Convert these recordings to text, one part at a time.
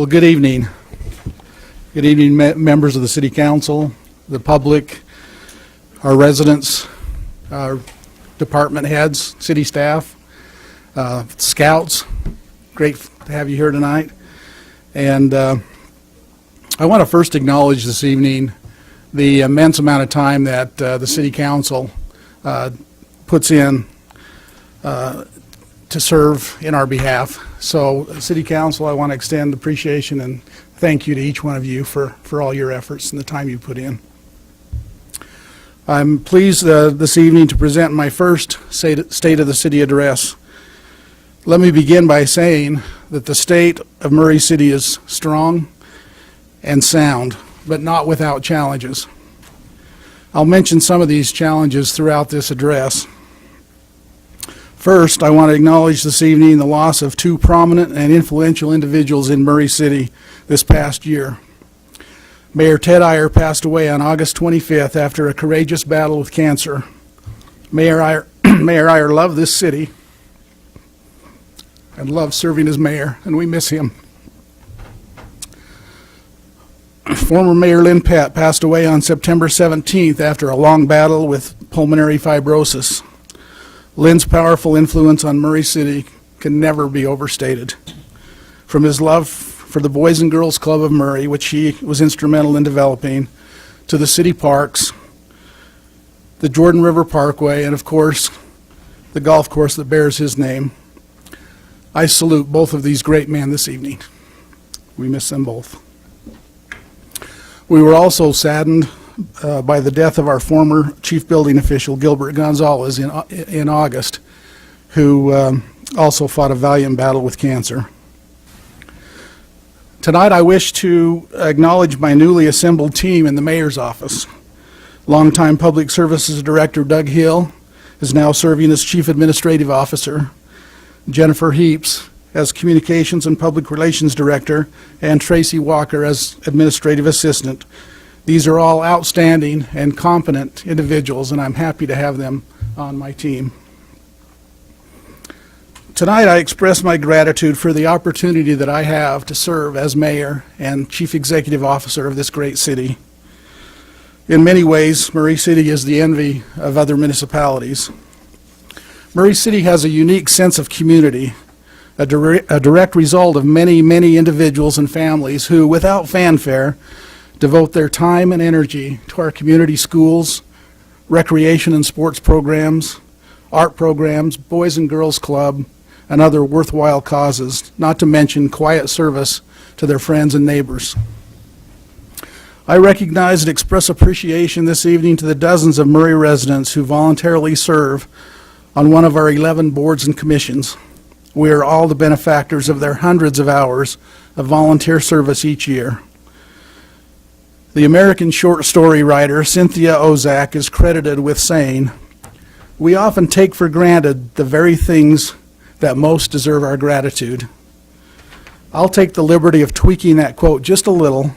Well, good evening. Good evening, members of the City Council, the public, our residents, our department heads, city staff, scouts. Great to have you here tonight. And I want to first acknowledge this evening the immense amount of time that the City Council puts in to serve in our behalf. So, City Council, I want to extend appreciation and thank you to each one of you for all your efforts and the time you put in. I'm pleased this evening to present my first State of the City address. Let me begin by saying that the state of Murray City is strong and sound, but not without challenges. I'll mention some of these challenges throughout this address. First, I want to acknowledge this evening the loss of two prominent and influential individuals in Murray City this past year. Mayor Ted Iyer passed away on August 25th after a courageous battle with cancer. Mayor Iyer loved this city and loved serving as mayor, and we miss him. Former Mayor Lynn Pett passed away on September 17th after a long battle with pulmonary fibrosis. Lynn's powerful influence on Murray City can never be overstated. From his love for the Boys and Girls Club of Murray, which he was instrumental in developing, to the city parks, the Jordan River Parkway, and of course, the golf course that bears his name, I salute both of these great men this evening. We miss them both. We were also saddened by the death of our former chief building official, Gilbert Gonzalez, in August, who also fought a valiant battle with cancer. Tonight I wish to acknowledge my newly assembled team in the mayor's office. Longtime Public Services Director Doug Hill is now serving as Chief Administrative Officer, Jennifer Heaps as Communications and Public Relations Director, and Tracy Walker as Administrative Assistant. These are all outstanding and competent individuals, and I'm happy to have them on my team. Tonight I express my gratitude for the opportunity that I have to serve as mayor and chief executive officer of this great city. In many ways, Murray City is the envy of other municipalities. Murray City has a unique sense of community, a direct result of many, many individuals and families who, without fanfare, devote their time and energy to our community schools, recreation and sports programs, art programs, Boys and Girls Club, and other worthwhile causes, not to mention quiet service to their friends and neighbors. I recognize and express appreciation this evening to the dozens of Murray residents who voluntarily serve on one of our 11 boards and commissions. We are all the benefactors of their hundreds of hours of volunteer service each year. The American short story writer Cynthia Ozak is credited with saying, "We often take for granted the very things that most deserve our gratitude." I'll take the liberty of tweaking that quote just a little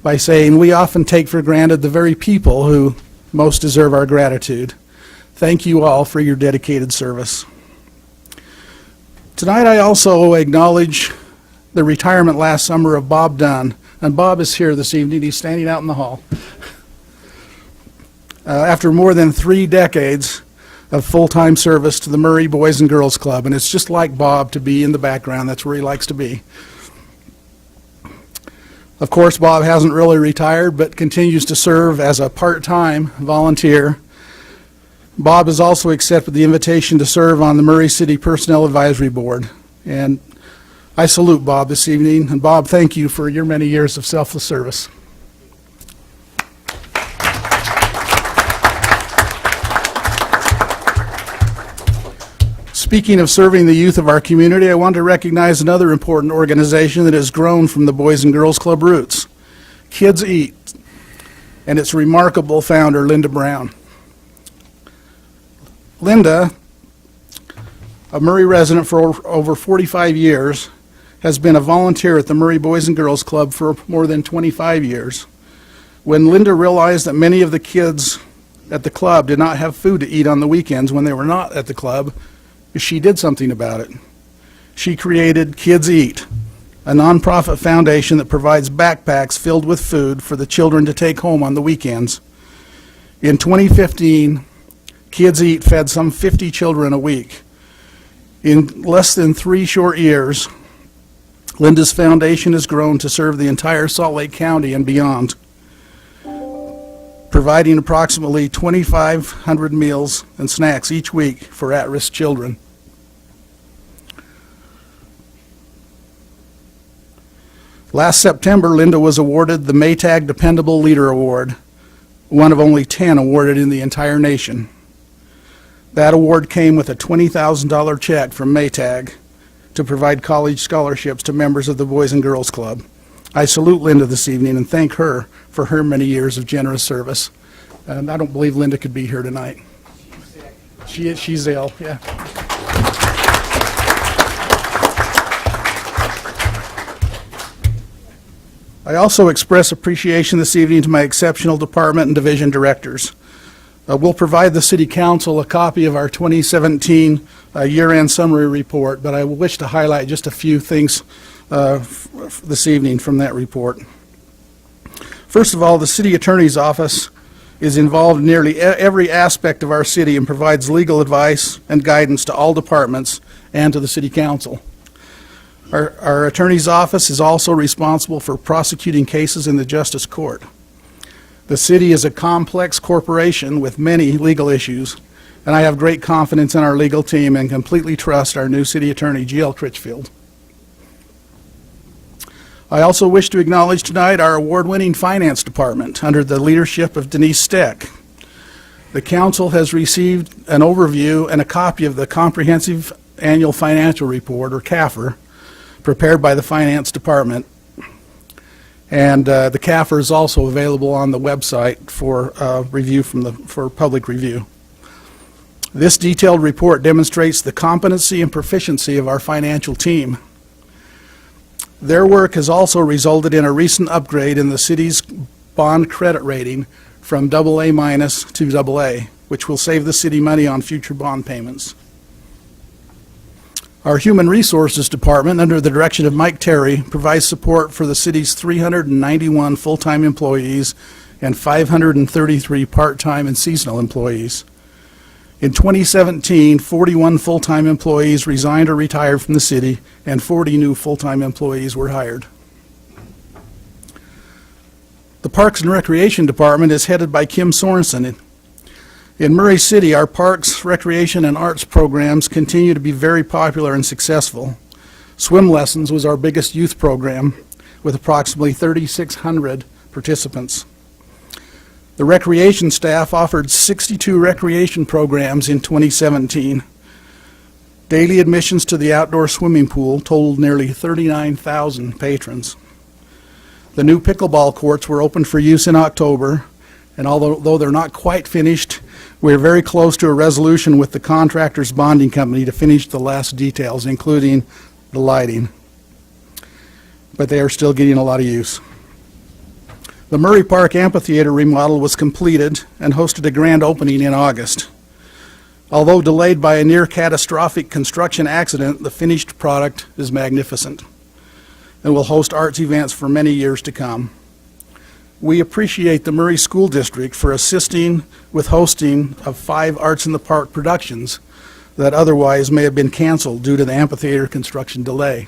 by saying we often take for granted the very people who most deserve our gratitude. Thank you all for your dedicated service. Tonight I also acknowledge the retirement last summer of Bob Dunn. And Bob is here this evening. He's standing out in the hall. After more than 3 decades of full-time service to the Murray Boys and Girls Club, and it's just like Bob to be in the background. That's where he likes to be. Of course, Bob hasn't really retired, but continues to serve as a part-time volunteer. Bob has also accepted the invitation to serve on the Murray City Personnel Advisory Board, and I salute Bob this evening, and Bob, thank you for your many years of selfless service. Speaking of serving the youth of our community, I want to recognize another important organization that has grown from the Boys and Girls Club roots, Kids Eat, and its remarkable founder, Linda Brown. Linda, a Murray resident for over 45 years, has been a volunteer at the Murray Boys and Girls Club for more than 25 years. When Linda realized that many of the kids at the club did not have food to eat on the weekends when they were not at the club, she did something about it. She created Kids Eat, a nonprofit foundation that provides backpacks filled with food for the children to take home on the weekends. In 2015, Kids Eat fed some 50 children a week. In less than 3 short years, Linda's foundation has grown to serve the entire Salt Lake County and beyond, providing approximately 2,500 meals and snacks each week for at-risk children. Last September, Linda was awarded the Maytag Dependable Leader Award, one of only 10 awarded in the entire nation. That award came with a $20,000 check from Maytag to provide college scholarships to members of the Boys and Girls Club. I salute Linda this evening and thank her for her many years of generous service. And I don't believe Linda could be here tonight. She's ill, yeah. I also express appreciation this evening to my exceptional department and division directors. We'll provide the City Council a copy of our 2017 year-end summary report, but I wish to highlight just a few things this evening from that report. First of all, the City Attorney's Office is involved in nearly every aspect of our city and provides legal advice and guidance to all departments and to the City Council. Our Attorney's Office is also responsible for prosecuting cases in the Justice Court. The city is a complex corporation with many legal issues, and I have great confidence in our legal team and completely trust our new city attorney, G.L. Critchfield. I also wish to acknowledge tonight our award-winning finance department under the leadership of Denise Steck. The council has received an overview and a copy of the Comprehensive Annual Financial Report, or CAFR, prepared by the finance department. And the CAFR is also available on the website for review for public review. This detailed report demonstrates the competency and proficiency of our financial team. Their work has also resulted in a recent upgrade in the city's bond credit rating from AA- to AA, which will save the city money on future bond payments. Our Human Resources Department, under the direction of Mike Terry, provides support for the city's 391 full-time employees and 533 part-time and seasonal employees. In 2017, 41 full-time employees resigned or retired from the city, and 40 new full-time employees were hired. The Parks and Recreation Department is headed by Kim Sorensen. In Murray City, our parks, recreation, and arts programs continue to be very popular and successful. Swim Lessons was our biggest youth program, with approximately 3,600 participants. The recreation staff offered 62 recreation programs in 2017. Daily admissions to the outdoor swimming pool totaled nearly 39,000 patrons. The new pickleball courts were opened for use in October, and although they're not quite finished, we're very close to a resolution with the contractor's bonding company to finish the last details, including the lighting. But they are still getting a lot of use. The Murray Park Amphitheater remodel was completed and hosted a grand opening in August. Although delayed by a near catastrophic construction accident, the finished product is magnificent and will host arts events for many years to come. We appreciate the Murray School District for assisting with hosting of 5 Arts in the Park productions that otherwise may have been canceled due to the amphitheater construction delay.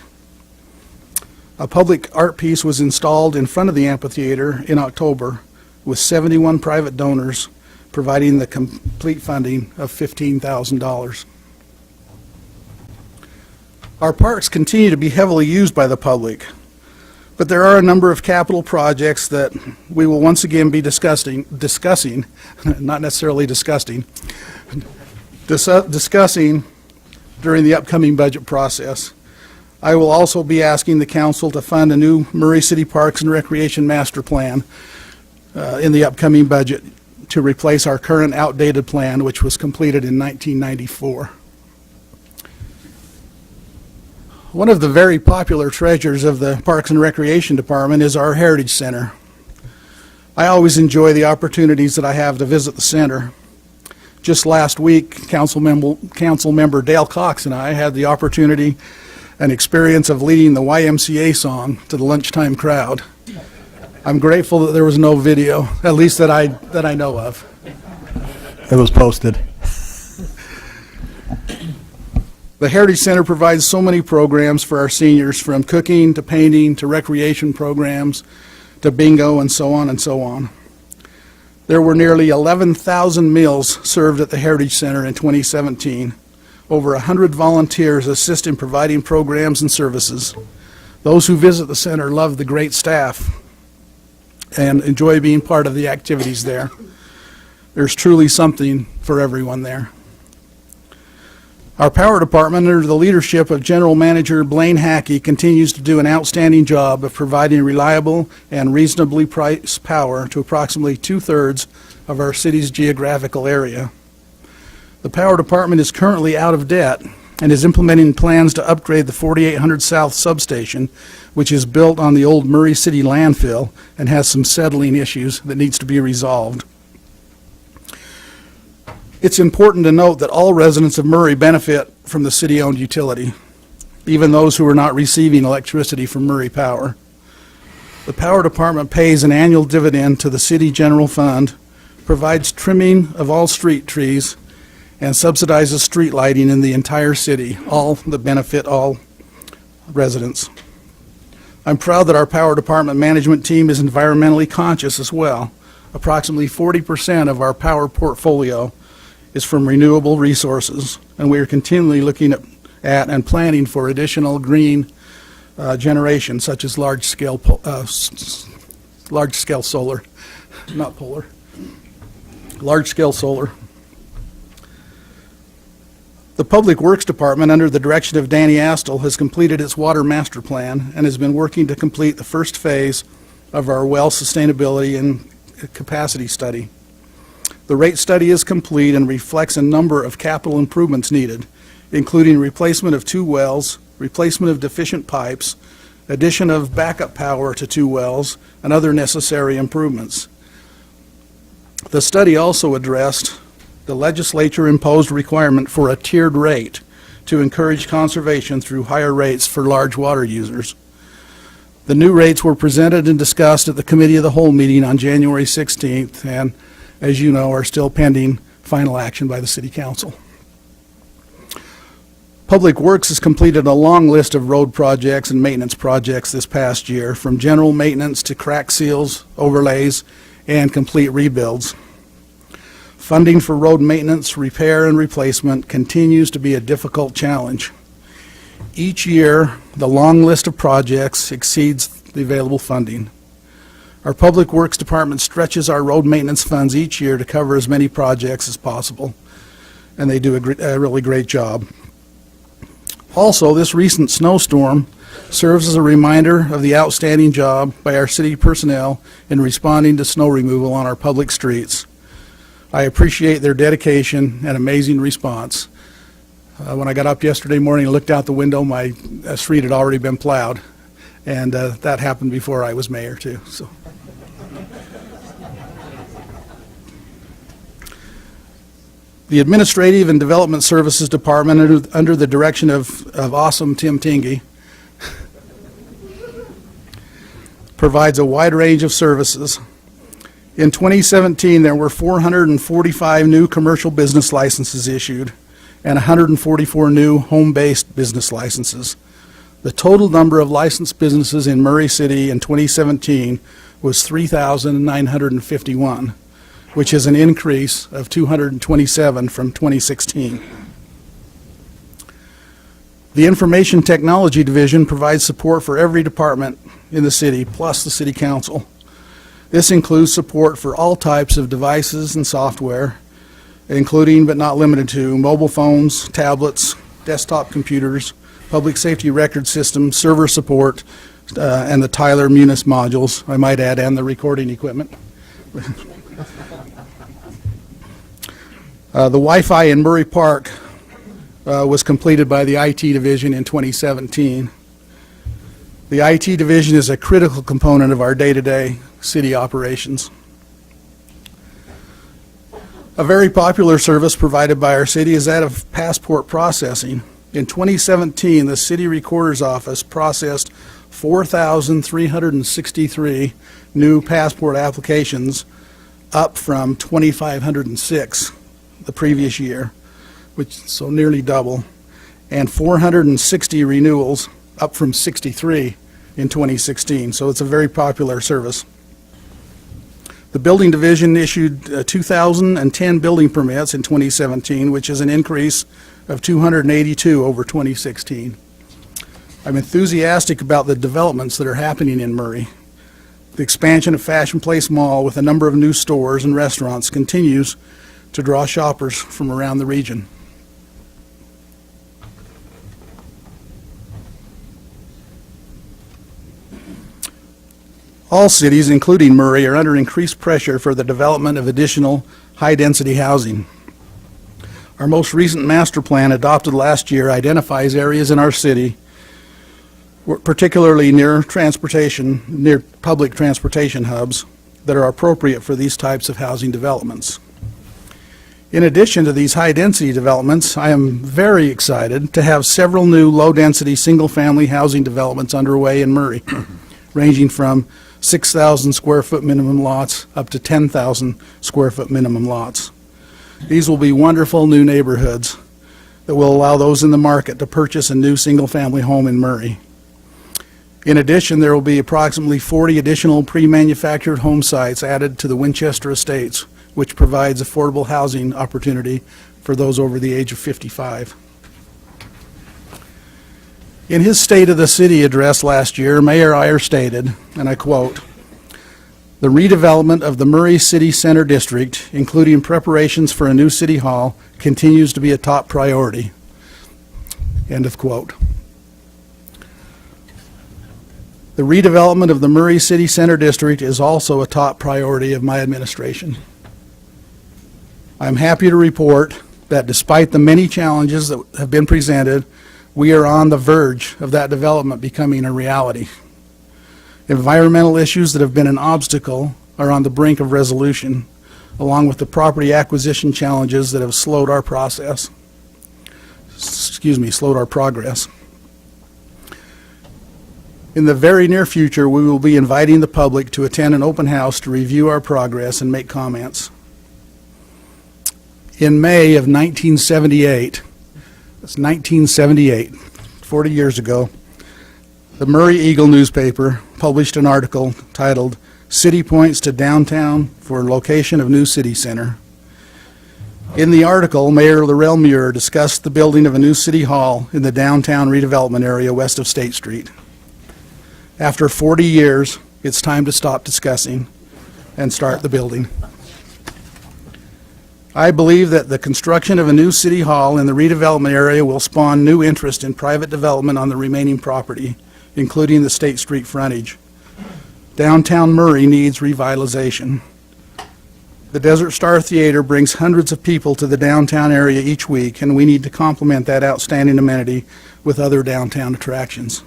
A public art piece was installed in front of the amphitheater in October with 71 private donors providing the complete funding of $15,000. Our parks continue to be heavily used by the public, but there are a number of capital projects that we will once again be discussing, not necessarily discussing during the upcoming budget process. I will also be asking the council to fund a new Murray City Parks and Recreation Master Plan in the upcoming budget to replace our current outdated plan, which was completed in 1994. One of the very popular treasures of the Parks and Recreation Department is our Heritage Center. I always enjoy the opportunities that I have to visit the center. Just last week, Council member Dale Cox and I had the opportunity an experience of leading the YMCA song to the lunchtime crowd. I'm grateful that there was no video, at least that I know of. It was posted. The Heritage Center provides so many programs for our seniors, from cooking to painting to recreation programs to bingo and so on and so on. There were nearly 11,000 meals served at the Heritage Center in 2017. Over 100 volunteers assist in providing programs and services. Those who visit the center love the great staff and enjoy being part of the activities there. There's truly something for everyone there. Our power department, under the leadership of General Manager Blaine Hackey, continues to do an outstanding job of providing reliable and reasonably priced power to approximately 2/3 of our city's geographical area. The power department is currently out of debt and is implementing plans to upgrade the 4800 South substation, which is built on the old Murray City landfill and has some settling issues that needs to be resolved. It's important to note that all residents of Murray benefit from the city-owned utility, even those who are not receiving electricity from Murray Power. The power department pays an annual dividend to the city general fund, provides trimming of all street trees, and subsidizes street lighting in the entire city, all that benefit all residents. I'm proud that our power department management team is environmentally conscious as well. Approximately 40% of our power portfolio is from renewable resources, and we are continually looking at and planning for additional green generation, such as large-scale solar, not polar, large-scale solar. The Public Works Department, under the direction of Danny Astle, has completed its water master plan and has been working to complete the first phase of our well sustainability and capacity study. The rate study is complete and reflects a number of capital improvements needed, including replacement of 2 wells, replacement of deficient pipes, addition of backup power to 2 wells, and other necessary improvements. The study also addressed the legislature-imposed requirement for a tiered rate to encourage conservation through higher rates for large water users. The new rates were presented and discussed at the Committee of the Whole meeting on January 16th, and as you know, are still pending final action by the City Council. Public Works has completed a long list of road projects and maintenance projects this past year, from general maintenance to crack seals, overlays, and complete rebuilds. Funding for road maintenance, repair, and replacement continues to be a difficult challenge. Each year, the long list of projects exceeds the available funding. Our Public Works Department stretches our road maintenance funds each year to cover as many projects as possible, and they do a really great job. Also, this recent snowstorm serves as a reminder of the outstanding job by our city personnel in responding to snow removal on our public streets. I appreciate their dedication and amazing response. When I got up yesterday morning and looked out the window, my street had already been plowed, and that happened before I was mayor too. So. The Administrative and Development Services Department, under the direction of awesome Tim Tingy, provides a wide range of services. In 2017, there were 445 new commercial business licenses issued and 144 new home-based business licenses. The total number of licensed businesses in Murray City in 2017 was 3,951, which is an increase of 227 from 2016. The Information Technology Division provides support for every department in the city, plus the City Council. This includes support for all types of devices and software, including but not limited to mobile phones, tablets, desktop computers, public safety record systems, server support, and the Tyler Munis modules, I might add, and the recording equipment. The Wi-Fi in Murray Park was completed by the IT division in 2017. The IT division is a critical component of our day-to-day city operations. A very popular service provided by our city is that of passport processing. In 2017, the City Recorder's Office processed 4,363 new passport applications, up from 2,506 the previous year, so nearly double, and 460 renewals, up from 63 in 2016. So it's a very popular service. The building division issued 2,010 building permits in 2017, which is an increase of 282 over 2016. I'm enthusiastic about the developments that are happening in Murray. The expansion of Fashion Place Mall with a number of new stores and restaurants continues to draw shoppers from around the region. All cities, including Murray, are under increased pressure for the development of additional high-density housing. Our most recent master plan, adopted last year, identifies areas in our city, particularly near public transportation hubs, that are appropriate for these types of housing developments. In addition to these high-density developments, I am very excited to have several new low-density single-family housing developments underway in Murray, ranging from 6,000 square foot minimum lots up to 10,000 square foot minimum lots. These will be wonderful new neighborhoods that will allow those in the market to purchase a new single-family home in Murray. In addition, there will be approximately 40 additional pre-manufactured home sites added to the Winchester Estates, which provides affordable housing opportunity for those over the age of 55. In his State of the City address last year, Mayor Iyer stated, and I quote, "The redevelopment of the Murray City Center District, including preparations for a new city hall, continues to be a top priority." End of quote. The redevelopment of the Murray City Center District is also a top priority of my administration. I'm happy to report that despite the many challenges that have been presented, we are on the verge of that development becoming a reality. Environmental issues that have been an obstacle are on the brink of resolution, along with the property acquisition challenges that have slowed our progress. In the very near future, we will be inviting the public to attend an open house to review our progress and make comments. In May of 1978, that's 1978, 40 years ago, the Murray Eagle newspaper published an article titled "City Points to Downtown for Location of New City Center." In the article, Mayor Laurel Muir discussed the building of a new city hall in the downtown redevelopment area west of State Street. After 40 years, it's time to stop discussing and start the building. I believe that the construction of a new city hall in the redevelopment area will spawn new interest in private development on the remaining property, including the State Street frontage. Downtown Murray needs revitalization. The Desert Star Theater brings hundreds of people to the downtown area each week, and we need to complement that outstanding amenity with other downtown attractions.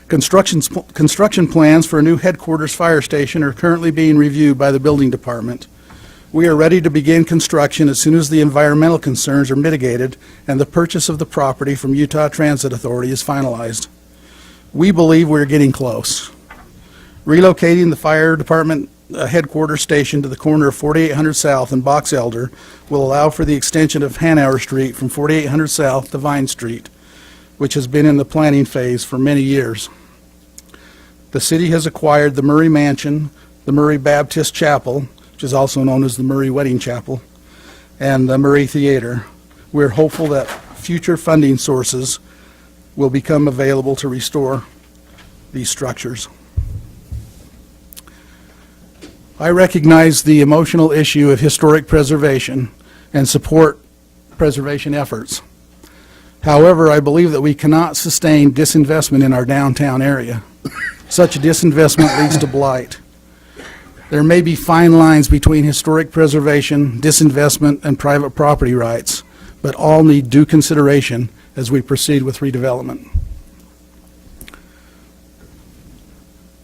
Construction plans for a new headquarters fire station are currently being reviewed by the building department. We are ready to begin construction as soon as the environmental concerns are mitigated and the purchase of the property from Utah Transit Authority is finalized. We believe we're getting close. Relocating the fire department headquarters station to the corner of 4800 South and Box Elder will allow for the extension of Hanauer Street from 4800 South to Vine Street, which has been in the planning phase for many years. The city has acquired the Murray Mansion, the Murray Baptist Chapel, which is also known as the Murray Wedding Chapel, and the Murray Theater. We're hopeful that future funding sources will become available to restore these structures. I recognize the emotional issue of historic preservation and support preservation efforts. However, I believe that we cannot sustain disinvestment in our downtown area. Such disinvestment leads to blight. There may be fine lines between historic preservation, disinvestment, and private property rights, but all need due consideration as we proceed with redevelopment.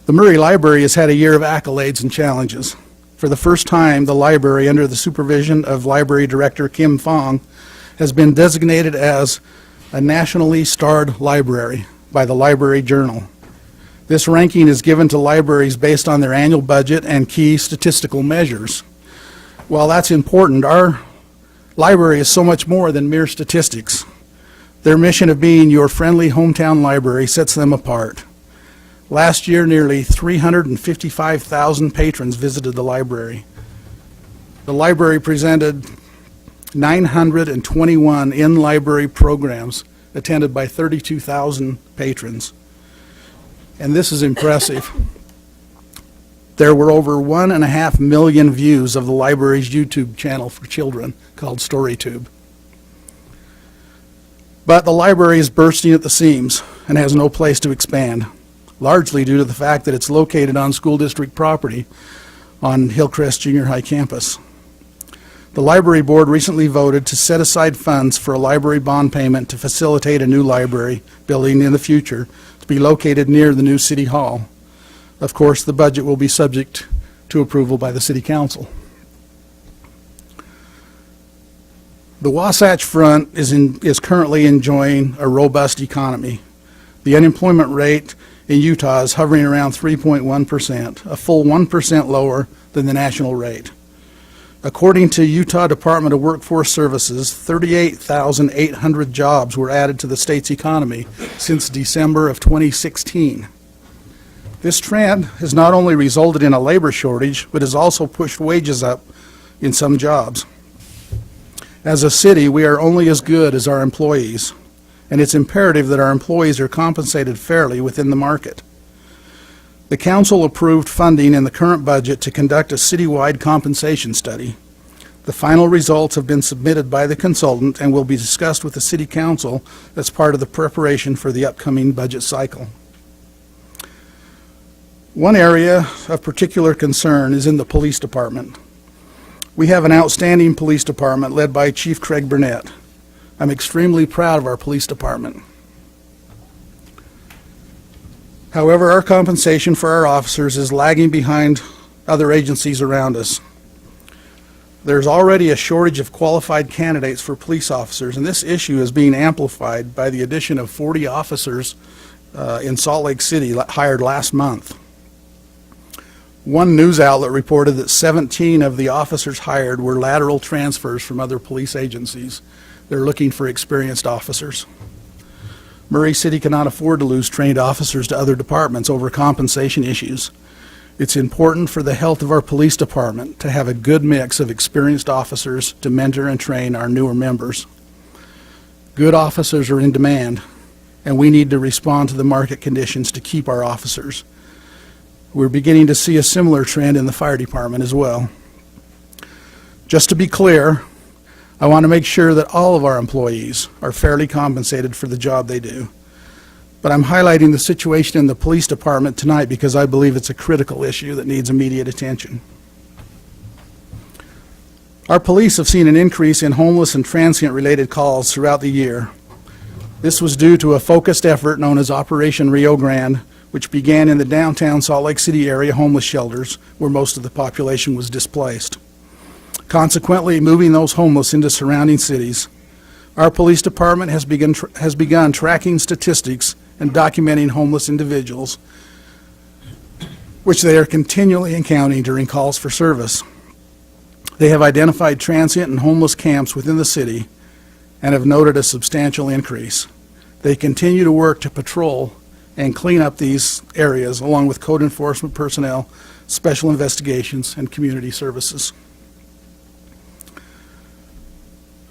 The Murray Library has had a year of accolades and challenges. For the first time, the library, under the supervision of Library Director Kim Fong, has been designated as a nationally starred library by the Library Journal. This ranking is given to libraries based on their annual budget and key statistical measures. While that's important, our library is so much more than mere statistics. Their mission of being your friendly hometown library sets them apart. Last year, nearly 355,000 patrons visited the library. The library presented 921 in-library programs attended by 32,000 patrons. And this is impressive. There were over 1.5 million views of the library's YouTube channel for children called StoryTube. But the library is bursting at the seams and has no place to expand, largely due to the fact that it's located on school district property on Hillcrest Junior High campus. The library board recently voted to set aside funds for a library bond payment to facilitate a new library building in the future to be located near the new city hall. Of course, the budget will be subject to approval by the city council. The Wasatch Front is currently enjoying a robust economy. The unemployment rate in Utah is hovering around 3.1%, a full 1% lower than the national rate. According to Utah Department of Workforce Services, 38,800 jobs were added to the state's economy since December of 2016. This trend has not only resulted in a labor shortage, but has also pushed wages up in some jobs. As a city, we are only as good as our employees, and it's imperative that our employees are compensated fairly within the market. The council approved funding in the current budget to conduct a citywide compensation study. The final results have been submitted by the consultant and will be discussed with the city council as part of the preparation for the upcoming budget cycle. One area of particular concern is in the police department. We have an outstanding police department led by Chief Craig Burnett. I'm extremely proud of our police department. However, our compensation for our officers is lagging behind other agencies around us. There's already a shortage of qualified candidates for police officers, and this issue is being amplified by the addition of 40 officers in Salt Lake City hired last month. One news outlet reported that 17 of the officers hired were lateral transfers from other police agencies. They're looking for experienced officers. Murray City cannot afford to lose trained officers to other departments over compensation issues. It's important for the health of our police department to have a good mix of experienced officers to mentor and train our newer members. Good officers are in demand, and we need to respond to the market conditions to keep our officers. We're beginning to see a similar trend in the fire department as well. Just to be clear, I want to make sure that all of our employees are fairly compensated for the job they do. But I'm highlighting the situation in the police department tonight because I believe it's a critical issue that needs immediate attention. Our police have seen an increase in homeless and transient-related calls throughout the year. This was due to a focused effort known as Operation Rio Grande, which began in the downtown Salt Lake City area homeless shelters where most of the population was displaced. Consequently, moving those homeless into surrounding cities. Our police department has begun tracking statistics and documenting homeless individuals, which they are continually encountering during calls for service. They have identified transient and homeless camps within the city and have noted a substantial increase. They continue to work to patrol and clean up these areas along with code enforcement personnel, special investigations, and community services.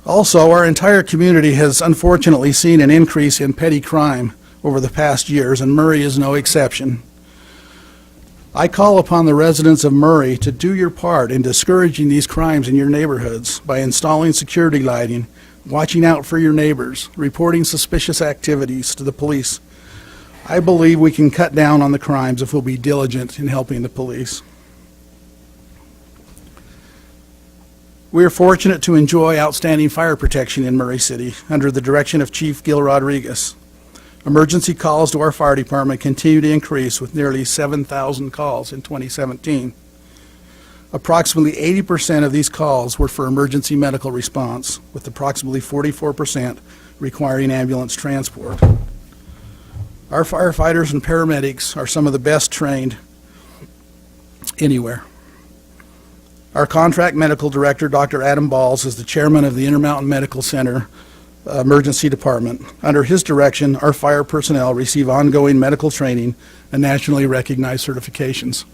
Also, our entire community has unfortunately seen an increase in petty crime over the past years, and Murray is no exception. I call upon the residents of Murray to do your part in discouraging these crimes in your neighborhoods by installing security lighting, watching out for your neighbors, reporting suspicious activities to the police. I believe we can cut down on the crimes if we'll be diligent in helping the police. We are fortunate to enjoy outstanding fire protection in Murray City under the direction of Chief Gil Rodriguez. Emergency calls to our fire department continue to increase with nearly 7,000 calls in 2017. Approximately 80% of these calls were for emergency medical response, with approximately 44% requiring ambulance transport. Our firefighters and paramedics are some of the best trained anywhere. Our contract medical director, Dr. Adam Balls, is the chairman of the Intermountain Medical Center Emergency Department. Under his direction, our fire personnel receive ongoing medical training and nationally recognized certifications.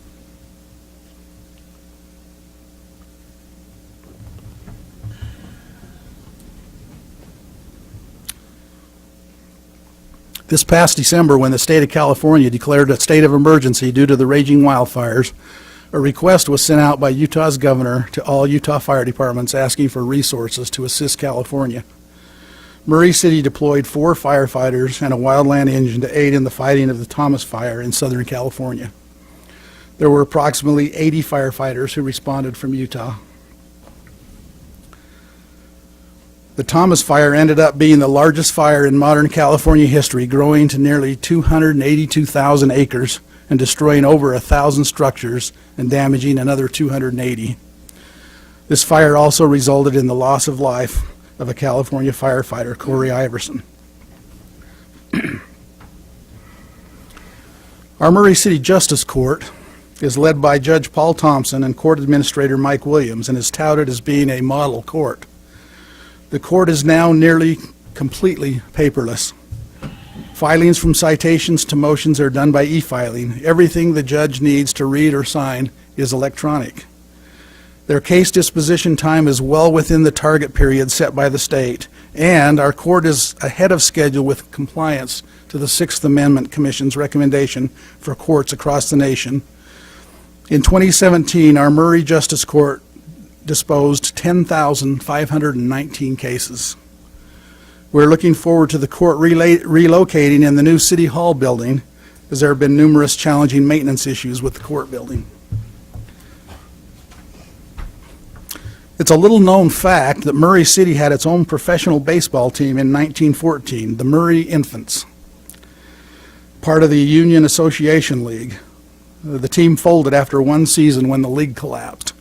This past December, when the state of California declared a state of emergency due to the raging wildfires, a request was sent out by Utah's governor to all Utah fire departments asking for resources to assist California. Murray City deployed 4 firefighters and a wildland engine to aid in the fighting of the Thomas Fire in Southern California. There were approximately 80 firefighters who responded from Utah. The Thomas Fire ended up being the largest fire in modern California history, growing to nearly 282,000 acres and destroying over 1,000 structures and damaging another 280. This fire also resulted in the loss of life of a California firefighter, Corey Iverson. Our Murray City Justice Court is led by Judge Paul Thompson and Court Administrator Mike Williams and is touted as being a model court. The court is now nearly completely paperless. Filings from citations to motions are done by e-filing. Everything the judge needs to read or sign is electronic. Their case disposition time is well within the target period set by the state, and our court is ahead of schedule with compliance to the Sixth Amendment Commission's recommendation for courts across the nation. In 2017, our Murray Justice Court disposed 10,519 cases. We're looking forward to the court relocating in the new City Hall building, as there have been numerous challenging maintenance issues with the court building. It's a little-known fact that Murray City had its own professional baseball team in 1914, the Murray Infants, part of the Union Association League. The team folded after one season when the league collapsed.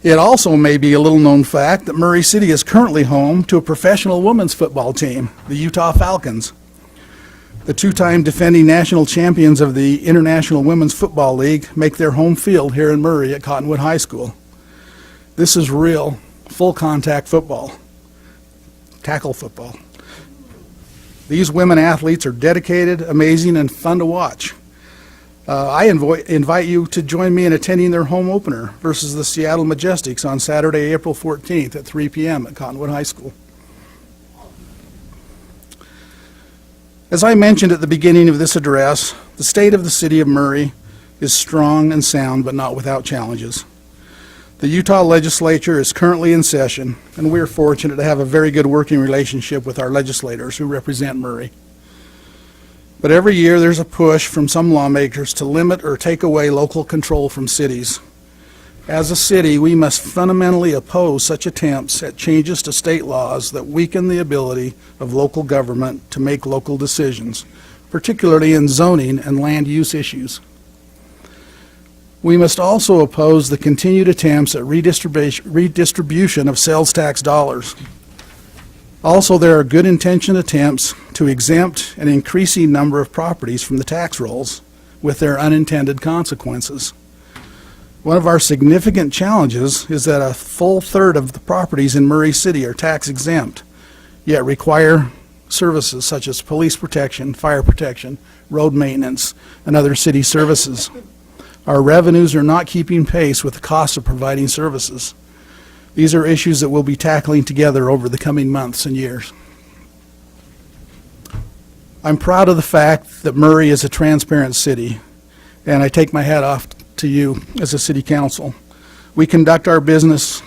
It also may be a little-known fact that Murray City is currently home to a professional women's football team, the Utah Falcons. The 2-time defending national champions of the International Women's Football League make their home field here in Murray at Cottonwood High School. This is real, full-contact football, tackle football. These women athletes are dedicated, amazing, and fun to watch. I invite you to join me in attending their home opener versus the Seattle Majestics on Saturday, April 14th at 3 p.m. at Cottonwood High School. As I mentioned at the beginning of this address, the state of the city of Murray is strong and sound, but not without challenges. The Utah legislature is currently in session, and we are fortunate to have a very good working relationship with our legislators who represent Murray. But every year there's a push from some lawmakers to limit or take away local control from cities. As a city, we must fundamentally oppose such attempts at changes to state laws that weaken the ability of local government to make local decisions, particularly in zoning and land use issues. We must also oppose the continued attempts at redistribution of sales tax dollars. Also, there are good-intentioned attempts to exempt an increasing number of properties from the tax rolls with their unintended consequences. One of our significant challenges is that a full third of the properties in Murray City are tax exempt, yet require services such as police protection, fire protection, road maintenance, and other city services. Our revenues are not keeping pace with the cost of providing services. These are issues that we'll be tackling together over the coming months and years. I'm proud of the fact that Murray is a transparent city, and I take my hat off to you as a city council. We conduct our business,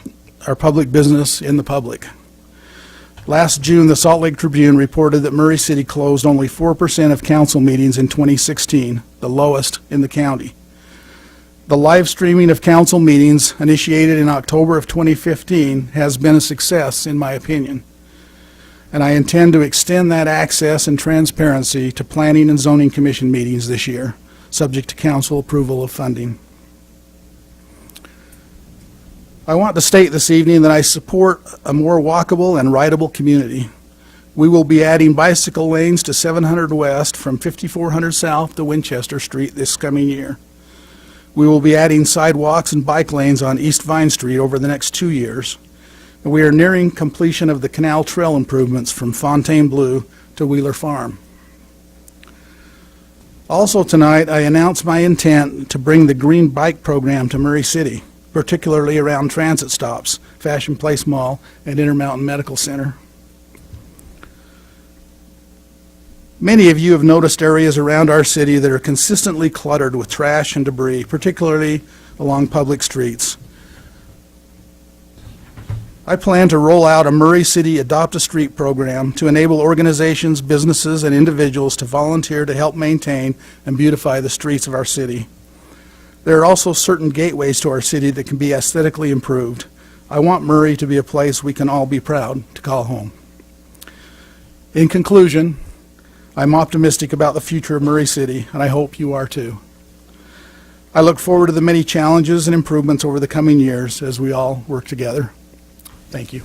our public business, in the public. Last June, the Salt Lake Tribune reported that Murray City closed only 4% of council meetings in 2016, the lowest in the county. The live streaming of council meetings, initiated in October of 2015, has been a success, in my opinion. And I intend to extend that access and transparency to Planning and Zoning Commission meetings this year, subject to council approval of funding. I want to state this evening that I support a more walkable and rideable community. We will be adding bicycle lanes to 700 West from 5400 South to Winchester Street this coming year. We will be adding sidewalks and bike lanes on East Vine Street over the next 2 years. And we are nearing completion of the canal trail improvements from Fontainebleau to Wheeler Farm. Also tonight, I announce my intent to bring the Green Bike Program to Murray City, particularly around transit stops, Fashion Place Mall, and Intermountain Medical Center. Many of you have noticed areas around our city that are consistently cluttered with trash and debris, particularly along public streets. I plan to roll out a Murray City Adopt a Street program to enable organizations, businesses, and individuals to volunteer to help maintain and beautify the streets of our city. There are also certain gateways to our city that can be aesthetically improved. I want Murray to be a place we can all be proud to call home. In conclusion, I'm optimistic about the future of Murray City, and I hope you are too. I look forward to the many challenges and improvements over the coming years as we all work together. Thank you.